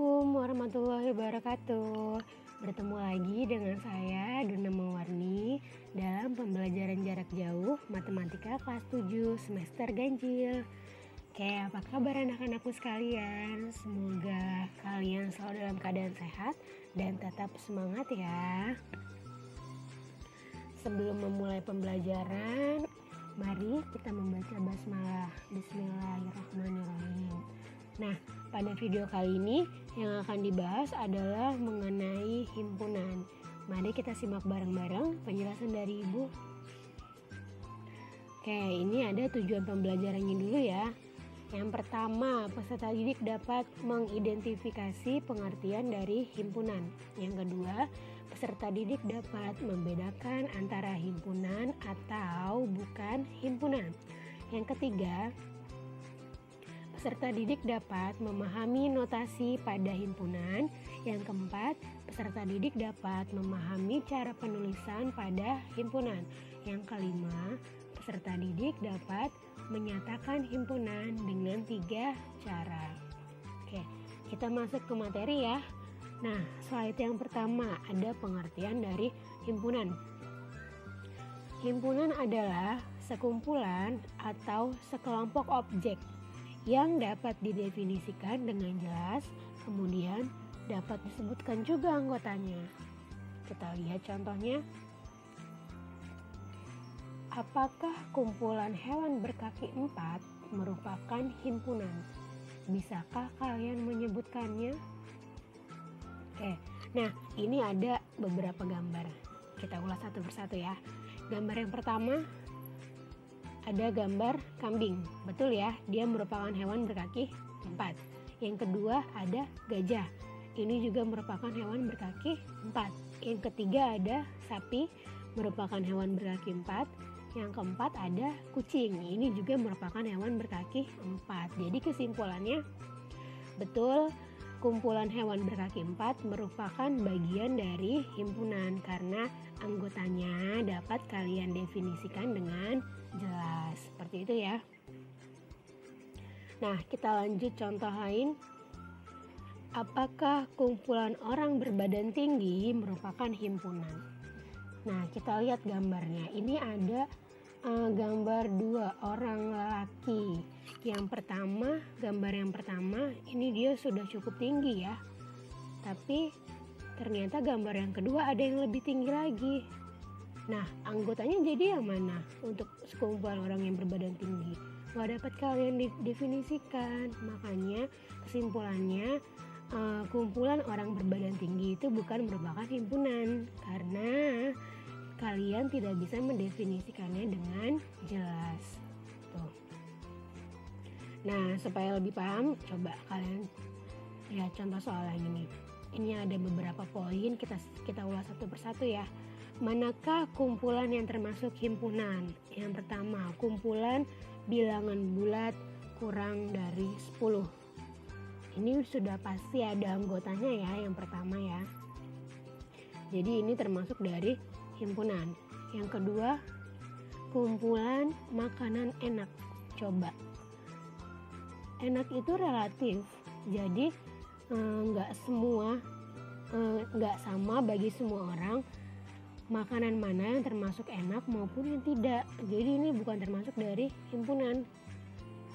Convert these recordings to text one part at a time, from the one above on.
Assalamualaikum warahmatullahi wabarakatuh. Bertemu lagi dengan saya Duna Mewarni dalam pembelajaran jarak jauh Matematika kelas 7 semester ganjil. Oke, apa kabar anak-anakku sekalian? Semoga kalian selalu dalam keadaan sehat dan tetap semangat ya. Sebelum memulai pembelajaran, mari kita membaca basmalah. Bismillahirrahmanirrahim. Nah, pada video kali ini yang akan dibahas adalah mengenai himpunan. Mari kita simak bareng-bareng penjelasan dari Ibu. Oke, ini ada tujuan pembelajarannya dulu ya. Yang pertama, peserta didik dapat mengidentifikasi pengertian dari himpunan. Yang kedua, peserta didik dapat membedakan antara himpunan atau bukan himpunan. Yang ketiga, peserta didik dapat memahami notasi pada himpunan. Yang keempat, peserta didik dapat memahami cara penulisan pada himpunan. Yang kelima, peserta didik dapat menyatakan himpunan dengan 3 cara. Oke, kita masuk ke materi ya. Nah, slide yang pertama ada pengertian dari himpunan. Himpunan adalah sekumpulan atau sekelompok objek yang dapat didefinisikan dengan jelas, kemudian dapat disebutkan juga anggotanya. Kita lihat contohnya. Apakah kumpulan hewan berkaki 4 merupakan himpunan? Bisakah kalian menyebutkannya? Oke, nah ini ada beberapa gambar. Kita ulas satu persatu ya. Gambar yang pertama, ada gambar kambing, betul ya, dia merupakan hewan berkaki 4. Yang kedua ada gajah, ini juga merupakan hewan berkaki 4. Yang ketiga ada sapi, merupakan hewan berkaki 4. Yang keempat ada kucing, ini juga merupakan hewan berkaki 4. Jadi kesimpulannya, betul, kumpulan hewan berkaki 4 merupakan bagian dari himpunan karena anggotanya dapat kalian definisikan dengan jelas. Seperti itu ya. Nah, kita lanjut contoh lain. Apakah kumpulan orang berbadan tinggi merupakan himpunan? Nah, kita lihat gambarnya. Ini ada gambar 2 orang lelaki. Gambar yang pertama, ini dia sudah cukup tinggi ya. Tapi ternyata gambar yang kedua ada yang lebih tinggi lagi. Nah, anggotanya jadi yang mana untuk sekumpulan orang yang berbadan tinggi? Gak dapat kalian definisikan. Makanya kesimpulannya, kumpulan orang berbadan tinggi itu bukan merupakan himpunan karena kalian tidak bisa mendefinisikannya dengan jelas. Tuh. Nah, supaya lebih paham, coba kalian lihat contoh soal yang ini. Ini ada beberapa poin, kita ulas satu persatu ya. Manakah kumpulan yang termasuk himpunan? Yang pertama, kumpulan bilangan bulat kurang dari 10. Ini sudah pasti ada anggotanya ya, yang pertama ya. Jadi ini termasuk dari himpunan. Yang kedua, kumpulan makanan enak. Coba. Enak itu relatif. Jadi nggak sama bagi semua orang makanan mana yang termasuk enak maupun yang tidak. Jadi ini bukan termasuk dari himpunan.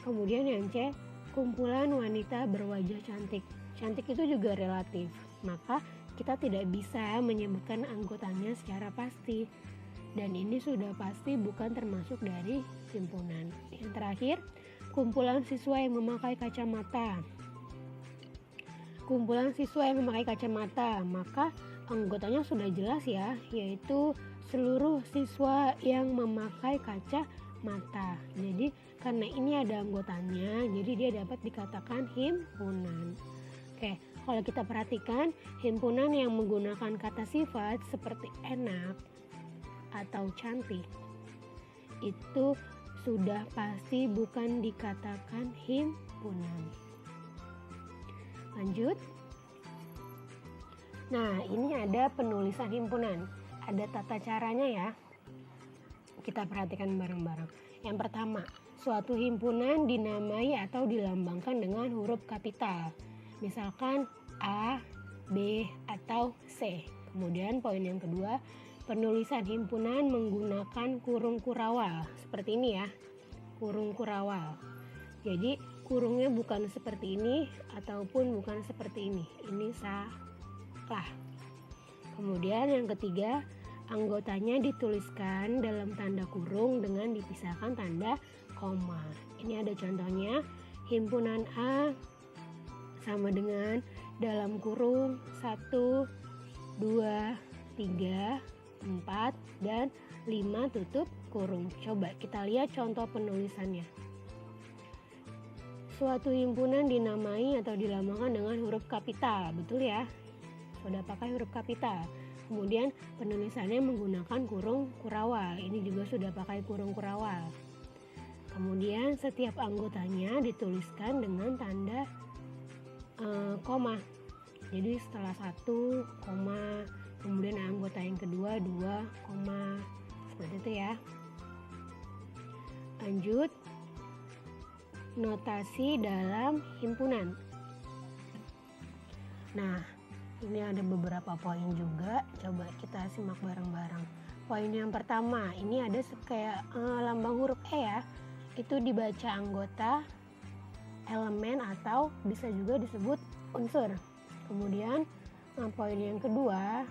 Kemudian yang C, kumpulan wanita berwajah cantik. Cantik itu juga relatif. Maka kita tidak bisa menyebutkan anggotanya secara pasti. Dan ini sudah pasti bukan termasuk dari himpunan. Yang terakhir, kumpulan siswa yang memakai kacamata. Kumpulan siswa yang memakai kacamata, maka anggotanya sudah jelas ya, yaitu seluruh siswa yang memakai kacamata. Jadi karena ini ada anggotanya, jadi dia dapat dikatakan himpunan. Oke, kalau kita perhatikan, himpunan yang menggunakan kata sifat seperti enak atau cantik, itu sudah pasti bukan dikatakan himpunan. Lanjut. Nah, ini ada penulisan himpunan. Ada tata caranya ya. Kita perhatikan bareng-bareng. Yang pertama, suatu himpunan dinamai atau dilambangkan dengan huruf kapital. Misalkan A, B, atau C. Kemudian poin yang kedua, penulisan himpunan menggunakan kurung kurawal. Seperti ini ya, kurung kurawal. Jadi kurungnya bukan seperti ini ataupun bukan seperti ini. Ini salah. Kemudian yang ketiga, anggotanya dituliskan dalam tanda kurung dengan dipisahkan tanda koma. Ini ada contohnya, himpunan A sama dengan dalam kurung 1, 2, 3, 4, dan 5 tutup kurung. Coba kita lihat contoh penulisannya. Suatu himpunan dinamai atau dilambangkan dengan huruf kapital, betul ya? Sudah pakai huruf kapital. Kemudian penulisannya menggunakan kurung kurawal. Ini juga sudah pakai kurung kurawal. Kemudian setiap anggotanya dituliskan dengan tanda koma. Jadi setelah 1 koma, kemudian anggota yang kedua 2 koma. Seperti itu ya. Lanjut, notasi dalam himpunan. Nah, ini ada beberapa poin juga, coba kita simak bareng-bareng. Poin yang pertama, ini ada kayak lambang huruf E ya. Itu dibaca anggota, elemen, atau bisa juga disebut unsur. Kemudian poin yang kedua,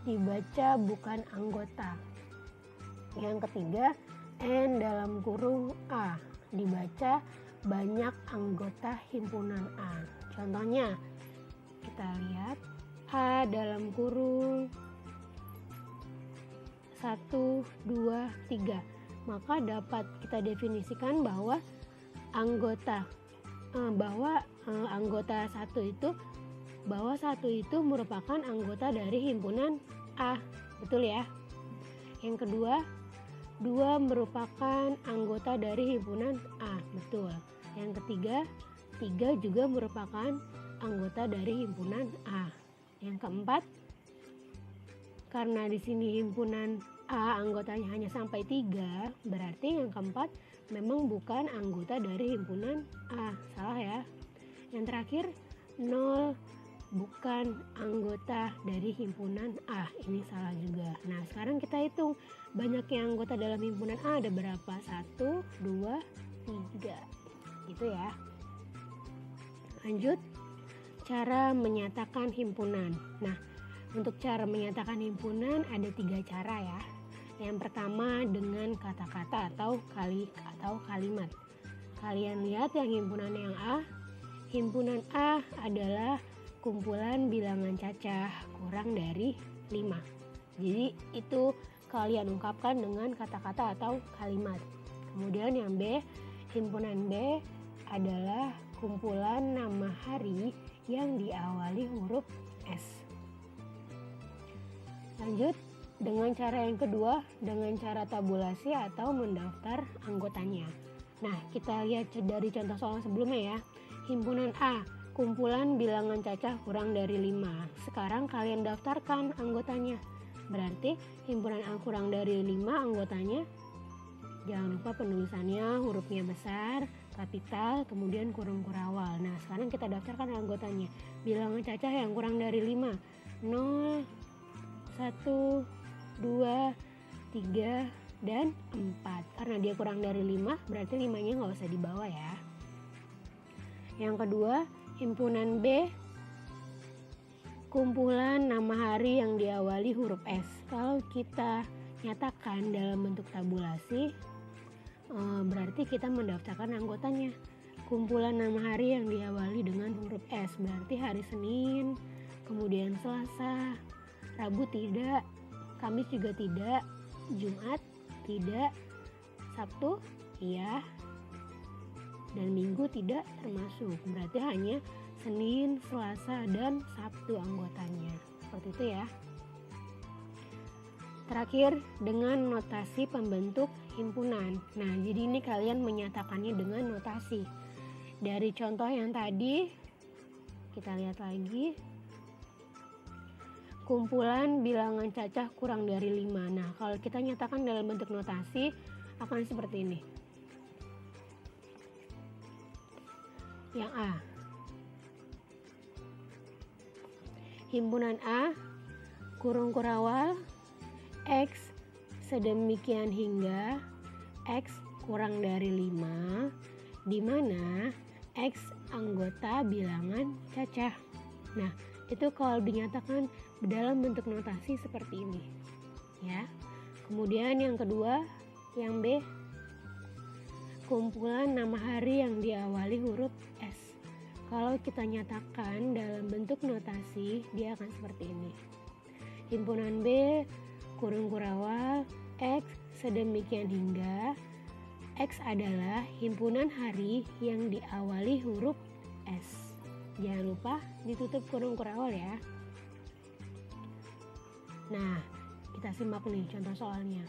dibaca bukan anggota. Yang ketiga, N dalam kurung A, dibaca banyak anggota himpunan A. Contohnya, kita lihat A dalam kurung 1, 2, 3. Maka dapat kita definisikan bahwa anggota satu itu merupakan anggota dari himpunan A, betul ya? Yang kedua, 2 merupakan anggota dari himpunan A, betul. Yang ketiga, 3 juga merupakan anggota dari himpunan A. Yang keempat, karena di sini himpunan A anggotanya hanya sampai 3, berarti yang keempat memang bukan anggota dari himpunan A. Salah ya. Yang terakhir, 0 bukan anggota dari himpunan A. Ini salah juga. Nah, sekarang kita hitung banyaknya anggota dalam himpunan A ada berapa? 1, 2, 3. Gitu ya. Lanjut, cara menyatakan himpunan. Nah, untuk cara menyatakan himpunan ada 3 cara ya. Yang pertama dengan kata-kata atau kalimat. Kalian lihat yang himpunan yang A. Himpunan A adalah kumpulan bilangan cacah kurang dari 5. Jadi itu kalian ungkapkan dengan kata-kata atau kalimat. Kemudian yang B, himpunan B adalah kumpulan nama hari yang diawali huruf S. Lanjut dengan cara yang kedua, dengan cara tabulasi atau mendaftar anggotanya. Nah, kita lihat dari contoh soal sebelumnya ya. Himpunan A, kumpulan bilangan cacah kurang dari 5. Sekarang kalian daftarkan anggotanya. Berarti himpunan A kurang dari 5 anggotanya. Jangan lupa penulisannya hurufnya besar, kapital, kemudian kurung kurawal. Nah, sekarang kita daftarkan anggotanya. Bilangan cacah yang kurang dari 5. 0, 1, 2, 3, dan 4. Karena dia kurang dari 5, berarti 5-nya nggak usah dibawa ya. Yang kedua, himpunan B, kumpulan nama hari yang diawali huruf S. Kalau kita nyatakan dalam bentuk tabulasi, berarti kita mendaftarkan anggotanya. Kumpulan nama hari yang diawali dengan huruf S, berarti hari Senin, kemudian Selasa, Rabu tidak, Kamis juga tidak, Jumat tidak, Sabtu iya, dan Minggu tidak termasuk. Berarti hanya Senin, Selasa, dan Sabtu anggotanya. Seperti itu ya. Terakhir, dengan notasi pembentuk himpunan. Nah, jadi ini kalian menyatakannya dengan notasi. Dari contoh yang tadi, kita lihat lagi. Kumpulan bilangan cacah kurang dari 5. Nah, kalau kita nyatakan dalam bentuk notasi, akan seperti ini. Yang A. himpunan A kurung kurawal X sedemikian hingga X kurang dari 5, di mana X anggota bilangan cacah. Nah, itu kalau dinyatakan dalam bentuk notasi seperti ini. Ya. Kemudian yang kedua, yang B, kumpulan nama hari yang diawali huruf S. Kalau kita nyatakan dalam bentuk notasi, dia akan seperti ini. Himpunan B, kurung kurawal, X sedemikian hingga, X adalah himpunan hari yang diawali huruf S. Jangan lupa ditutup kurung kurawal ya. Nah, kita simak nih contoh soalnya.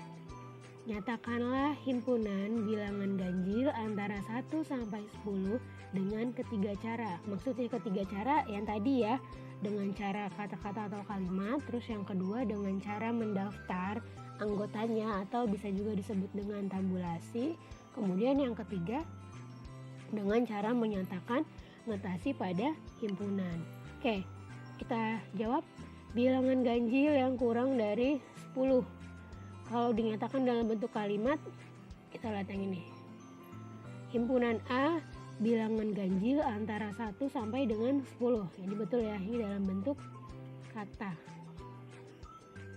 Nyatakanlah himpunan bilangan ganjil antara 1 sampai 10 dengan ketiga cara. Maksudnya ketiga cara yang tadi ya, dengan cara kata-kata atau kalimat. Terus yang kedua dengan cara mendaftar anggotanya atau bisa juga disebut dengan tabulasi. Kemudian yang ketiga dengan cara menyatakan notasi pada himpunan. Oke, kita jawab. Bilangan ganjil yang kurang dari 10. Kalau dinyatakan dalam bentuk kalimat, kita lihat yang ini. Himpunan A bilangan ganjil antara 1 sampai dengan 10. Jadi betul ya, ini dalam bentuk kata.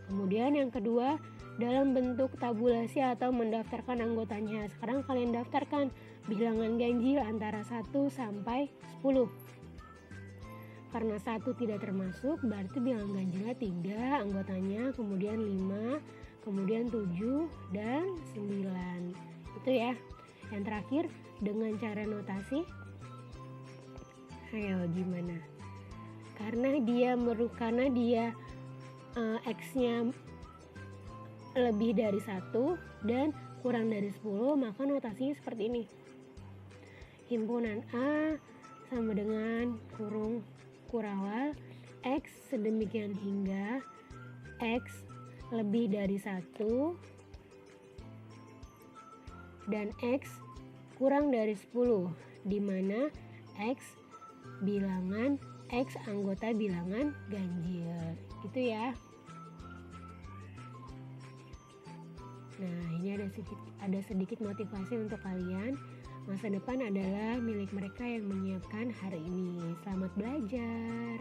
Kemudian yang kedua, dalam bentuk tabulasi atau mendaftarkan anggotanya. Sekarang kalian daftarkan bilangan ganjil antara 1 sampai 10. Karena 1 tidak termasuk, berarti bilangan ganjilnya 3 anggotanya, kemudian 5, kemudian 7 dan 9. Itu ya. Yang terakhir dengan cara notasi. Ayo gimana? Karena dia X-nya lebih dari 1 dan kurang dari 10, maka notasinya seperti ini. Himpunan A sama dengan kurung kurawal X sedemikian hingga X lebih dari 1 dan X kurang dari 10, di mana X bilangan X anggota bilangan ganjil. Gitu ya. Nah, ini ada sedikit motivasi untuk kalian. Masa depan adalah milik mereka yang menyiapkan hari ini. Selamat belajar.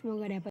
Semoga dapat